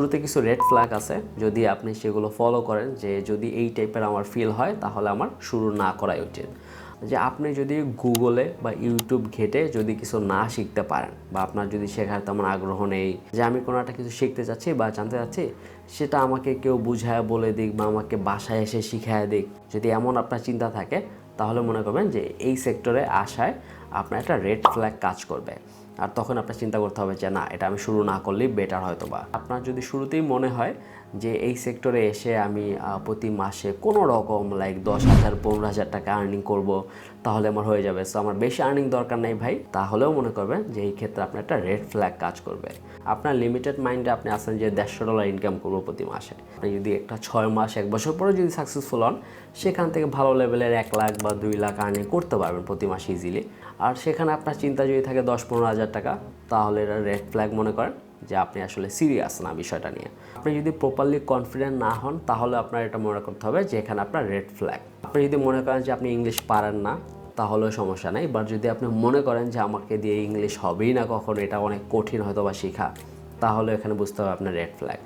শুরুতে কিছু red flag আছে, যদি আপনি সেগুলো ফলো করেন, যে যদি এই টাইপের আমার ফিল হয় তাহলে আমার শুরু না করাই উচিত। যে আপনি যদি গুগলে বা ইউটিউব ঘেটে যদি কিছু না শিখতে পারেন, বা আপনার যদি শেখার তেমন আগ্রহ নেই, যে আমি কোনো একটা কিছু শিখতে চাচ্ছি বা জানতে চাচ্ছি, সেটা আমাকে কেউ বুঝায় বলে দিক বা আমাকে বাসায় এসে শিখায় দিক, যদি এমন আপনার চিন্তা থাকে, তাহলে মনে করবেন যে এই সেক্টরে আসায় আপনার একটা রেড ফ্ল্যাগ কাজ করবে। আর তখন আপনার চিন্তা করতে হবে যে না, এটা আমি শুরু না করলেই বেটার হয়তো বা। আপনার যদি শুরুতেই মনে হয় যে এই সেক্টরে এসে আমি প্রতি মাসে কোনো রকম লাইক 10,000 15,000 টাকা আর্নিং করব, তাহলে আমার হয়ে যাবে, সো আমার বেশি আর্নিং দরকার নেই ভাই, তাহলেও মনে করবেন যে এই ক্ষেত্রে আপনার একটা রেড ফ্ল্যাগ কাজ করবে। আপনার লিমিটেড মাইন্ডে আপনি আসেন যে $150 ইনকাম করবো প্রতি মাসে। আপনি যদি একটা 6 মাস 1 বছর পরে যদি সাকসেসফুল হন, সেখান থেকে ভালো লেভেলের 1 লাখ বা 2 লাখ আর্নিং করতে পারবেন প্রতি মাসে ইজিলি। আর সেখানে আপনার চিন্তা যদি থাকে 10-15 হাজার টাকা, তাহলে এটা রেড ফ্ল্যাগ মনে করেন যে আপনি আসলে সিরিয়াস না বিষয়টা নিয়ে। আপনি যদি প্রপারলি কনফিডেন্ট না হন, তাহলে আপনার এটা মনে করতে হবে যে এখানে আপনার রেড ফ্ল্যাগ। আপনি যদি মনে করেন যে আপনি ইংলিশ পারেন না, তাহলেও সমস্যা নেই। বাট যদি আপনি মনে করেন যে আমাকে দিয়ে ইংলিশ হবেই না কখনো, এটা অনেক কঠিন হয়তো বা শেখা, তাহলে এখানে বুঝতে হবে আপনার রেড ফ্ল্যাগ।